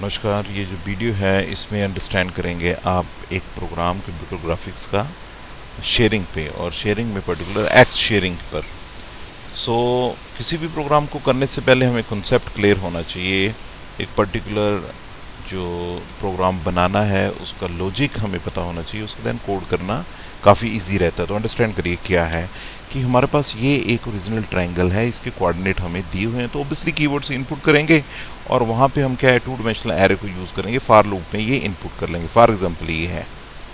नमस्कार। ये जो वीडियो है इसमें अंडरस्टैंड करेंगे आप एक प्रोग्राम कंप्यूटर ग्राफिक्स का शेयरिंग पे और शेयरिंग में पर्टिकुलर एक्स शेयरिंग पर। किसी भी प्रोग्राम को करने से पहले हमें कॉन्सेप्ट क्लियर होना चाहिए। एक पर्टिकुलर जो प्रोग्राम बनाना है उसका लॉजिक हमें पता होना चाहिए, उसको देन कोड करना काफ़ी इजी रहता है। तो अंडरस्टैंड करिए क्या है कि हमारे पास ये एक ओरिजिनल ट्रायंगल है, इसके कोऑर्डिनेट हमें दिए हुए हैं, तो ऑब्वियसली कीवर्ड से इनपुट करेंगे और वहाँ पे हम क्या है, टू डायमेंशनल एरे को यूज़ करेंगे, फॉर लूप में ये इनपुट कर लेंगे। फॉर एग्जांपल ये है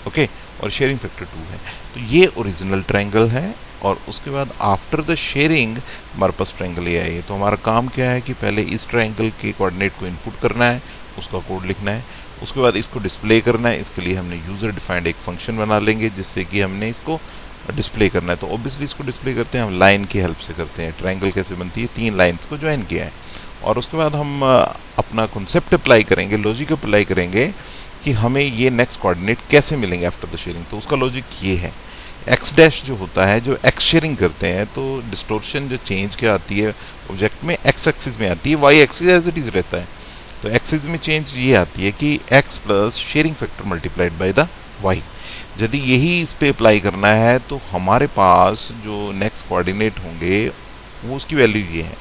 ओके, और शेयरिंग फैक्टर 2 है, तो ये ओरिजिनल ट्रायंगल है। और उसके बाद आफ्टर द शेयरिंग हमारे पास ट्रायंगल ये है। तो हमारा काम क्या है कि पहले इस ट्रायंगल के कोऑर्डिनेट को इनपुट करना है, उसका कोड लिखना है, उसके बाद इसको डिस्प्ले करना है। इसके लिए हमने यूज़र डिफाइंड एक फंक्शन बना लेंगे जिससे कि हमने इसको डिस्प्ले करना है। तो ऑब्वियसली इसको डिस्प्ले करते हैं हम लाइन की हेल्प से करते हैं। ट्रायंगल कैसे बनती है, 3 लाइन्स को ज्वाइन किया है और उसके बाद हम अपना कॉन्सेप्ट अप्लाई करेंगे, लॉजिक अप्लाई करेंगे कि हमें ये नेक्स्ट कोऑर्डिनेट कैसे मिलेंगे आफ्टर द शेयरिंग। तो उसका लॉजिक ये है, एक्स डैश जो होता है, जो एक्स शेयरिंग करते हैं तो डिस्टोर्शन जो चेंज क्या आती है ऑब्जेक्ट में, एक्स एक्सिस में आती है, Y axis as it is रहता है। तो एक्सिस में चेंज ये आती है कि X plus sharing factor multiplied by the Y. यदि यही इस पे अप्लाई करना है तो हमारे पास जो नेक्स्ट कोऑर्डिनेट होंगे वो उसकी वैल्यू ये है।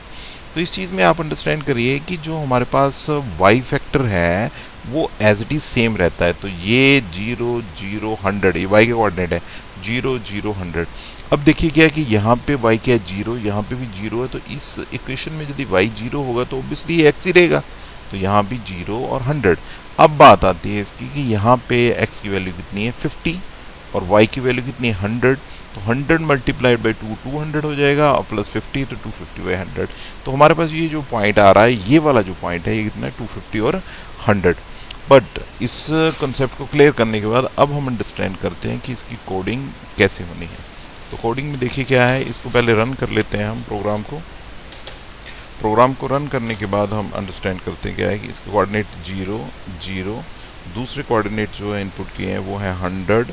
तो इस चीज़ में आप अंडरस्टैंड करिए कि जो हमारे पास वाई फैक्टर है वो एज इट इज सेम रहता है। तो ये 0 0 100 ये वाई का कोऑर्डिनेट है, 0 0 100। अब देखिए क्या है कि यहाँ पे वाई क्या है 0, यहाँ पे भी 0 है। तो इस इक्वेशन में यदि वाई 0 होगा तो ऑब्वियसली ये एक्स ही रहेगा। तो यहाँ भी 0 और 100। अब बात आती है इसकी कि यहाँ पे x की वैल्यू कितनी है 50 और y की वैल्यू कितनी है 100। तो 100 मल्टीप्लाइड बाई 2 200 हो जाएगा और प्लस 50 तो 250 बाई 100। तो हमारे पास ये जो पॉइंट आ रहा है, ये वाला जो पॉइंट है, ये कितना है 250 और 100। बट इस कंसेप्ट को क्लियर करने के बाद अब हम अंडरस्टैंड करते हैं कि इसकी कोडिंग कैसे होनी है। तो कोडिंग में देखिए क्या है, इसको पहले रन कर लेते हैं हम प्रोग्राम को रन करने के बाद हम अंडरस्टैंड करते हैं क्या है कि इसके कोऑर्डिनेट 0 0, दूसरे कोऑर्डिनेट जो है इनपुट किए हैं वो है 100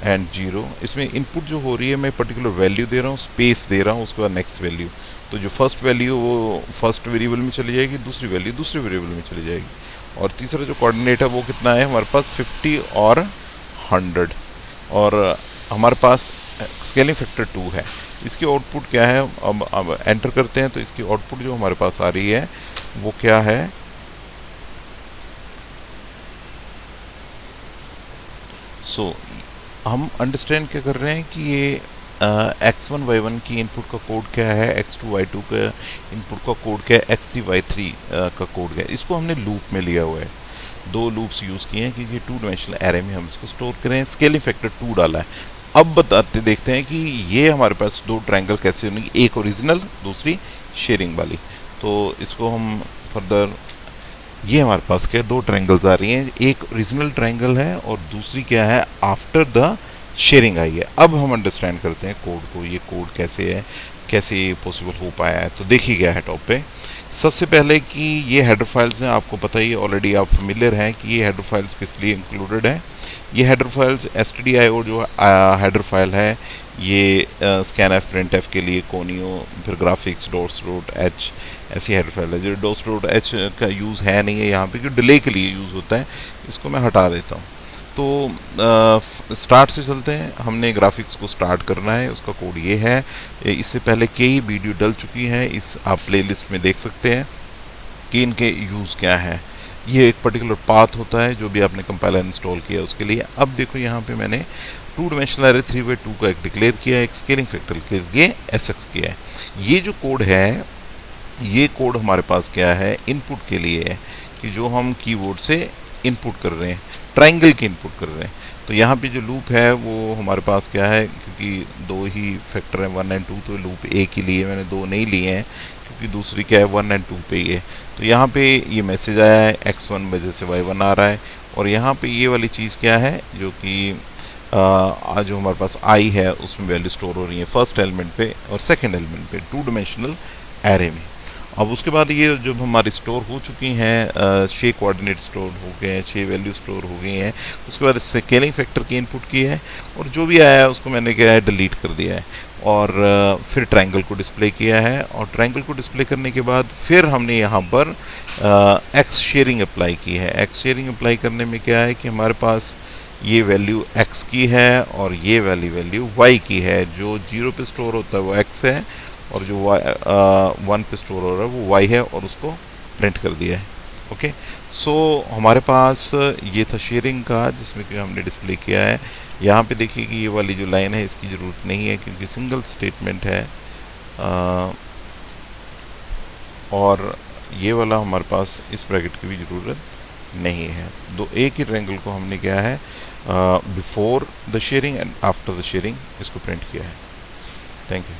एंड 0। इसमें इनपुट जो हो रही है मैं पर्टिकुलर वैल्यू दे रहा हूँ, स्पेस दे रहा हूँ, उसके बाद नेक्स्ट वैल्यू। तो जो फर्स्ट वैल्यू वो फर्स्ट वेरिएबल में चली जाएगी, दूसरी वैल्यू दूसरे वेरिएबल में चली जाएगी। और तीसरा जो कोऑर्डिनेट है वो कितना है हमारे पास 50 और 100। और हमारे पास स्केलिंग फैक्टर 2 है। इसकी आउटपुट क्या है, अब एंटर करते हैं तो इसकी आउटपुट जो हमारे पास आ रही है वो क्या है, हम अंडरस्टैंड क्या कर रहे हैं कि ये x1 y1 की इनपुट का कोड क्या है, x2 y2 का इनपुट का कोड क्या है, x3 y3 का कोड क्या है। इसको हमने लूप में लिया हुआ है, 2 लूप्स यूज़ किए हैं क्योंकि 2 डायमेंशनल एरे में हम इसको स्टोर करें। स्केलिंग फैक्टर 2 डाला है। अब देखते हैं कि ये हमारे पास 2 ट्रायंगल कैसे होंगे, एक ओरिजिनल दूसरी शेयरिंग वाली। तो इसको हम फर्दर, ये हमारे पास क्या 2 ट्रायंगल्स आ रही हैं, एक ओरिजिनल ट्रायंगल है और दूसरी क्या है आफ्टर द शेयरिंग आई है। अब हम अंडरस्टैंड करते हैं कोड को, ये कोड कैसे है, कैसे ये पॉसिबल हो पाया है। तो देखिए क्या है टॉप पे, सबसे पहले कि ये हेडर फाइल्स हैं, आपको पता ही ऑलरेडी, आप फेमिलियर हैं कि ये हेडर फाइल्स किस लिए इंक्लूडेड है। ये हेडर फाइल्स stdio जो हेडर फाइल है ये स्कैनफ प्रिंटफ के लिए, कोनियो, फिर ग्राफिक्स .h ऐसी हेडर फाइल है। जो .h का यूज़ है नहीं है यहाँ पे, कि डिले के लिए यूज़ होता है, इसको मैं हटा देता हूँ। तो स्टार्ट से चलते हैं, हमने ग्राफिक्स को स्टार्ट करना है, उसका कोड ये है। इससे पहले कई वीडियो डल चुकी हैं, इस आप प्लेलिस्ट में देख सकते हैं कि इनके यूज़ क्या है। ये एक पर्टिकुलर पाथ होता है जो भी आपने कंपाइलर इंस्टॉल किया उसके लिए। अब देखो यहाँ पे मैंने 2 डायमेंशनल एरे 3/2 का एक डिक्लेयर किया है, एक स्केलिंग फैक्टर के लिए SX किया है। ये जो कोड है, ये कोड हमारे पास क्या है, इनपुट के लिए है कि जो हम कीबोर्ड से इनपुट कर रहे हैं, ट्रायंगल की इनपुट कर रहे हैं। तो यहाँ पे जो लूप है वो हमारे पास क्या है, क्योंकि 2 ही फैक्टर हैं 1 और 2, तो लूप एक ही लिए, मैंने 2 नहीं लिए हैं क्योंकि दूसरी क्या है 1 और 2 पे ही है। तो यहाँ पे ये मैसेज आया है x1 वजह से y1 आ रहा है। और यहाँ पे ये वाली चीज़ क्या है जो कि जो हमारे पास i है उसमें वैल्यू स्टोर हो रही है फर्स्ट एलिमेंट पे और सेकेंड एलिमेंट पे 2 डायमेंशनल एरे में। अब उसके बाद ये जब हमारी स्टोर हो चुकी हैं, 6 कोऑर्डिनेट स्टोर हो गए हैं, 6 वैल्यू स्टोर हो गई हैं, उसके बाद स्केलिंग फैक्टर की इनपुट की है और जो भी आया है उसको मैंने क्या है डिलीट कर दिया है। और फिर ट्रायंगल को डिस्प्ले किया है, और ट्रायंगल को डिस्प्ले करने के बाद फिर हमने यहाँ पर एक्स शेयरिंग अप्लाई की है। एक्स शेयरिंग अप्लाई करने में क्या है कि हमारे पास ये वैल्यू x की है और ये वाली वैल्यू y की है। जो 0 पे स्टोर होता है वो x है, और जो 1 पे स्टोर हो रहा है वो y है, और उसको प्रिंट कर दिया है। ओके, सो हमारे पास ये था शेयरिंग का, जिसमें कि हमने डिस्प्ले किया है। यहाँ पे देखिए कि ये वाली जो लाइन है इसकी ज़रूरत नहीं है, क्योंकि सिंगल स्टेटमेंट है। और ये वाला हमारे पास इस ब्रैकेट की भी ज़रूरत नहीं है। दो एक ही ट्रायंगल को हमने क्या है before the sharing and after the sharing इसको प्रिंट किया है। Thank you.